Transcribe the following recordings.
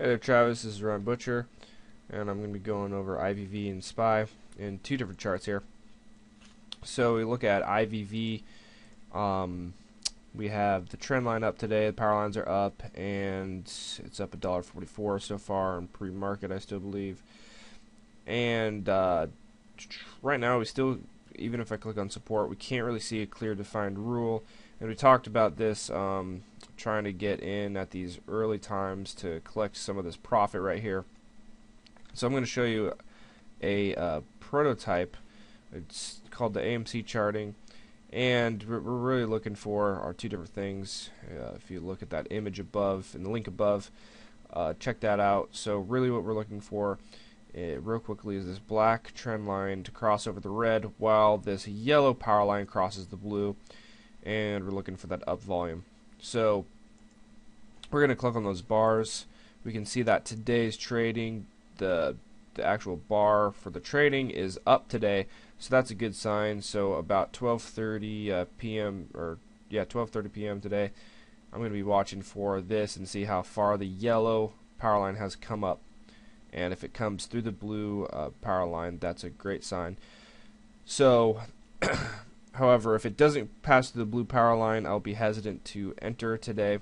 Hey there, Travis. This is Ron Butcher, and I'm going to be going over IVV and SPY in two different charts here. So we look at IVV. We have the trend line up today. The power lines are up, and it's up $1.44 so far in pre-market, I still believe. And right now, we still, even if I click on support, we can't really see a clear defined rule. And we talked about this, trying to get in at these early times to collect some of this profit right here. So I'm going to show you a prototype. It's called the AMC charting, and what we're really looking for are two different things. If you look at that image above and the link above, check that out. So really what we're looking for real quickly is this black trend line to cross over the red, while this yellow power line crosses the blue, and we're looking for that up volume. So we're going to click on those bars. We can see that today's trading, the actual bar for the trading is up today, so that's a good sign. So about 12:30 p.m. or 12:30 p.m. today, I'm going to be watching for this and see how far the yellow power line has come up. And if it comes through the blue power line, that's a great sign. So however, if it doesn't pass through the blue power line, I'll be hesitant to enter today,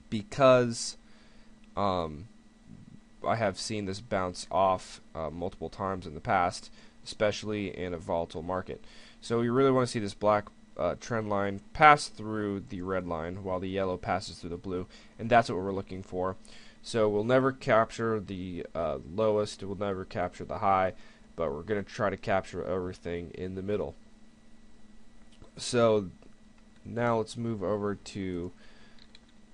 because I have seen this bounce off multiple times in the past, especially in a volatile market. So we really want to see this black trend line pass through the red line while the yellow passes through the blue, and that's what we're looking for. So we'll never capture the lowest, we'll never capture the high, but we're going to try to capture everything in the middle. So now let's move over to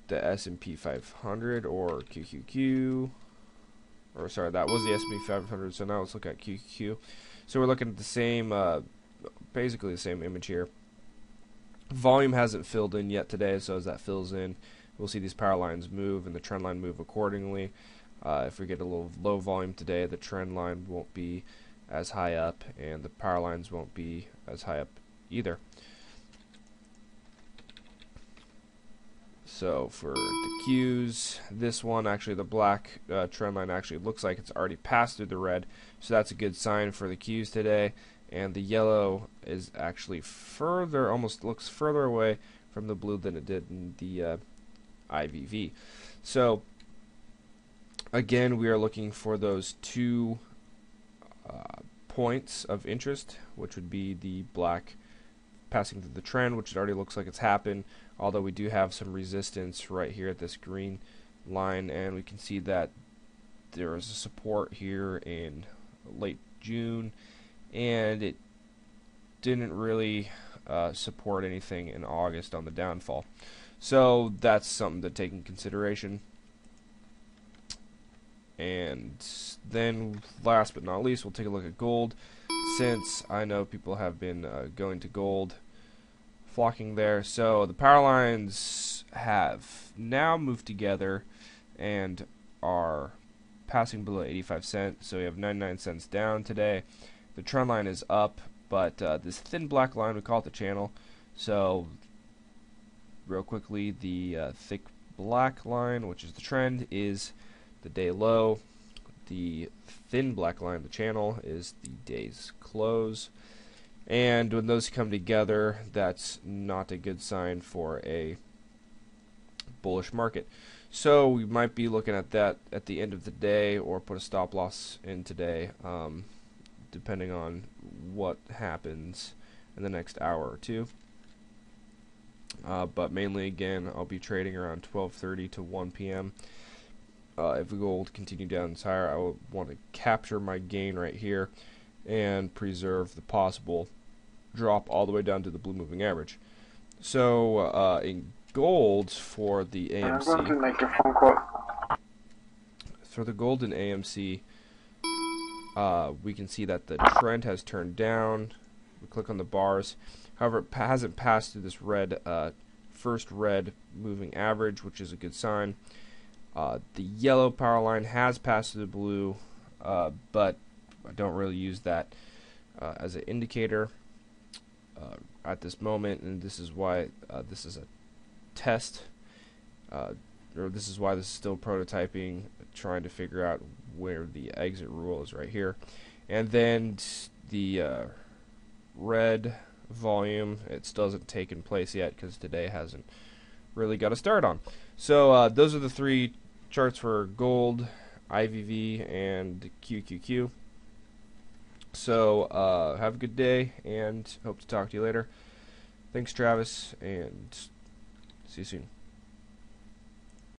the S&P 500 or QQQ, or sorry, that was the S&P 500. So now let's look at QQQ. So we're looking at the same, basically the same image here. Volume hasn't filled in yet today, so as that fills in, we'll see these power lines move and the trend line move accordingly. If we get a little low volume today, the trend line won't be as high up, and the power lines won't be as high up either. So for the Qs, this one, actually the black trend line actually looks like it's already passed through the red, so that's a good sign for the Qs today. And the yellow is actually further, almost looks further away from the blue than it did in the IVV. So again, we are looking for those two points of interest, which would be the black passing through the trend, which it already looks like it's happened, although we do have some resistance right here at this green line, and we can see that there is a support here in late June, and it didn't really support anything in August on the downfall. So that's something to take in consideration. And then last but not least, we'll take a look at gold, since I know people have been going to gold, flocking there. So the power lines have now moved together and are passing below 85 cents. So we have 99 cents down today. The trend line is up, but this thin black line, we call it the channel. So real quickly, the thick black line, which is the trend, is the day low. The thin black line, the channel, is the day's close. And when those come together, that's not a good sign for a bullish market. So we might be looking at that at the end of the day, or put a stop loss in today, depending on what happens in the next hour or two. But mainly, again, I'll be trading around 12:30 to 1 p.m. If the gold continue down higher, I will want to capture my gain right here and preserve the possible drop all the way down to the blue moving average. So in gold for the AMC, I'm going to make a phone call. for the gold in AMC, we can see that the trend has turned down. We click on the bars. However, it hasn't passed through this red, first red moving average, which is a good sign. The yellow power line has passed through the blue, but I don't really use that as an indicator at this moment, and this is why this is a test. or this is why this is still prototyping, trying to figure out where the exit rule is right here. And then the red volume, it still hasn't taken place yet because today hasn't really got a start on. So those are the three charts for gold, IVV, and QQQ. So have a good day, and hope to talk to you later. Thanks, Travis, and see you soon.